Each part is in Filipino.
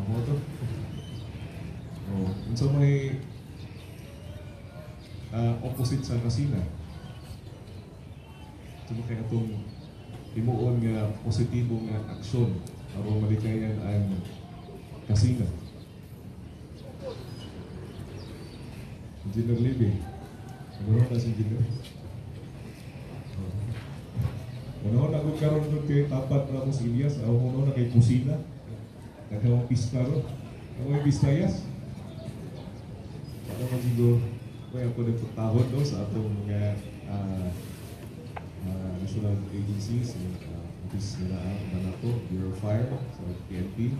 Amo to. Oh, unsa may opposite sa kasina. Ito kaya itong himuon nga positibo nga aksyon aron malikayan ang kasina. Engineer Libby. Ano na si Engineer? Ano na kung karoon doon kay tapat na mong Ilyas, ako na kay kusina. Nagkawang pista ro. Ako yung pistayas. Ano man siguro, kaya ako nagpatahon no, sa atong mga national agencies, office nila Manato, Bureau of Fire, sa PNP,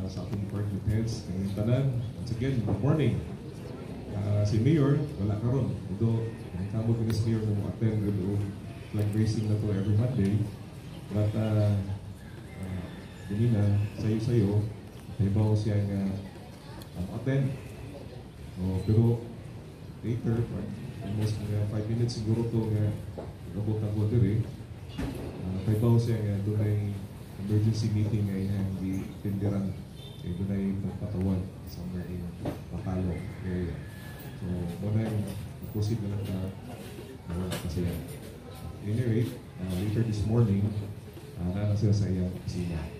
sa atong department heads, kanyang tanan. Once again, good morning. Si Mayor, wala karon. Ito, kamot ko si Mayor na attend with flag racing na to every Monday. But, ganina, sayo-sayo, ibaw siya nga attend. Pero later, almost 5 minutes siguro to nga nabot na ko diri. Ibaw siya nga doon ay emergency meeting nga inang di-tindiran. Doon ay pagpatawan somewhere in Bacalo area. So, muna yung proceed na lang kasi anyway, later this morning, na sila sa iyang kusina.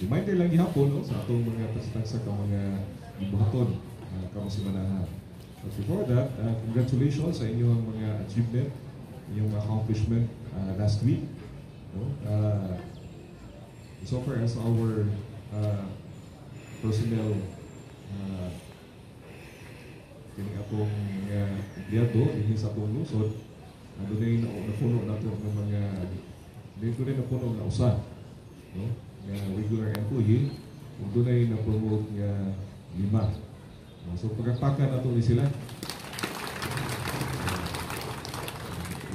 Reminder lang gihapon no, sa atong mga tagsa-tagsa ka mga ibuhaton kamusimanahan. But before that, congratulations sa inyong mga achievement, inyong accomplishment last week. No? So far as our personnel kini atong mga empleyado dinhi sa atong lungsod, dunay napuno nato ng mga dunay napuno na usa, no? Nga regular employee, ug dunay na-promote nga 5. So pagkapakan nato ni sila.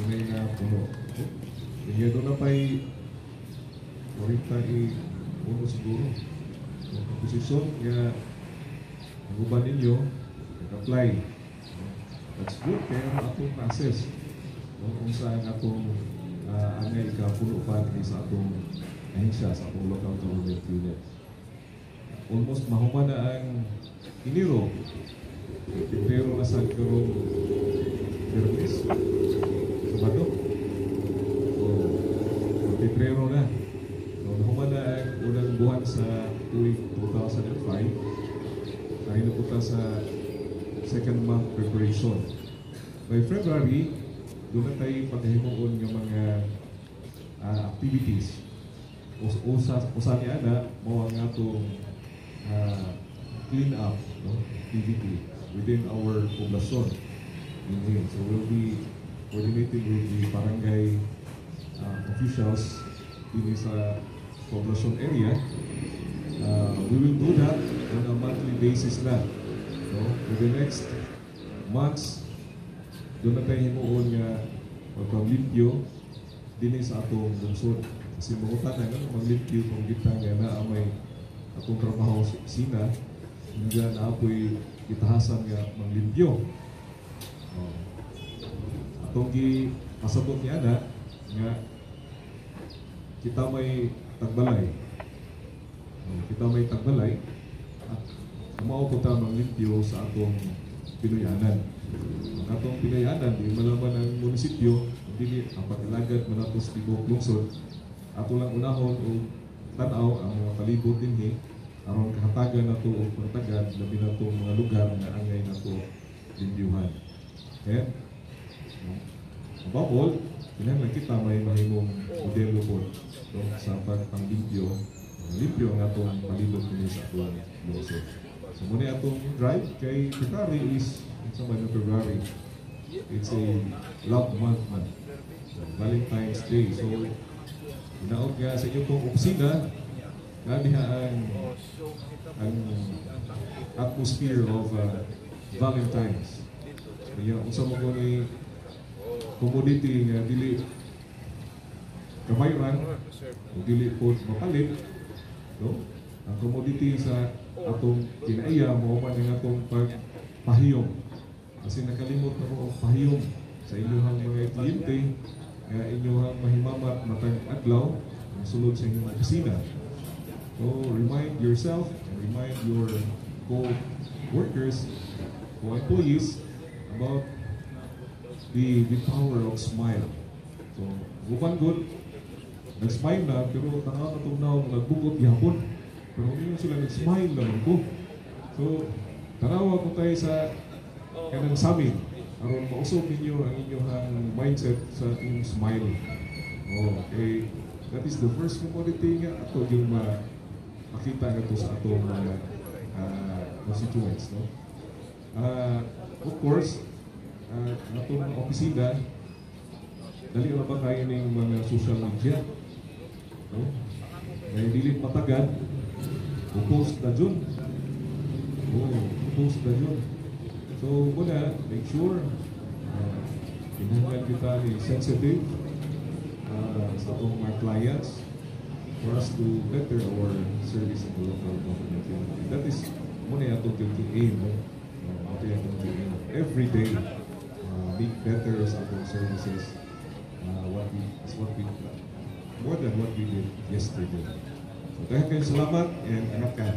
Dunay na puno. Kaya doon na pa'y 41 siguro. Ang posisyon nga ang uban ninyo apply. That's good, kaya ang atong process. Kung saan atong angay ikapuno pa sa atong ahensya, sa atong local government unit. Almost mahuman na ang Enero. Pero nasa karong Bernes, Sabado. So, Pebrero na. So, mahuman na ang unang buwan sa tuwing 2005. Tayo na punta sa second month preparation. By February, doon na tayo pagkahimuon ng mga activities. Usa niya na, mawag nga itong clean up, no, activity within our poblasyon. So we'll be coordinating with the barangay officials in sa poblasyon area. We will do that on a monthly basis na. So, for the next months, doon na tayo himuon nga pagpalimpyo din sa atong lungsod. Kasi mga tanan nga maglimpyo kung kita nga na may atong trabaho sa opisina, hindi na apoy itahasan nga maglimpyo. Atong pasabot niya na nga kita may tagbalay. Kita may tagbalay at mao ko ta maglimpyo sa atong Pinoyanan. Ang atong Pinoyanan, di malaman ang munisipyo, hindi ang pag-ilagad manatos tibok lungsod. Ato lang unahon o tanaw ang mga palibot dinhi aron kahatagan nato og pagtagad labi na itong mga lugar na angay nato limpyuhan. Okay? Above kinahanglan kita may mahimong modelo po sa pagpanglimpyo. Limpyo ang atong palibot dinhi sa atong lungsod. So muna atong drive kay February is sa February. It's a love month man. So, Valentine's Day. So inaot nga sa inyong pong opisina na diha ang atmosphere of Valentine's. Kaya unsa mo ko ni commodity nga dili kabayran o dili po mapalit, no? Ang commodity sa atong kinaiya mo man nga atong pagpahiyom. Kasi nakalimot na mo ang pahiyom sa inyong mga kliyente nga inyong mahimamat matag adlaw ang sulod sa inyong opisina. So remind yourself and remind your co-workers, co-employees about the power of smile. So, bukan good, nag-smile na, pero nakakatunaw, nagbukot yapon. Pero hindi sila nag-smile naman ko. So, tanawa ko tayo sa kanang samin. Aron mausog ninyo ang inyong mindset sa inyong smile. Okay, that is the first commodity nga ato yung makita nga to sa atong mga constituents. No? Of course, atong mga opisina, dali na ba kayo ng mga social media? No? May dilit matagal, post na dyan. Post na dyan. So, muna, make sure kinahanglan kita ni sensitive sa atong mga clients for us to better our service in the local government. That is muna yung atong aim. Ito yung atong aim. Every day, make better sa atong services. More than what we did yesterday. So, dahil kayo salamat and anak ka.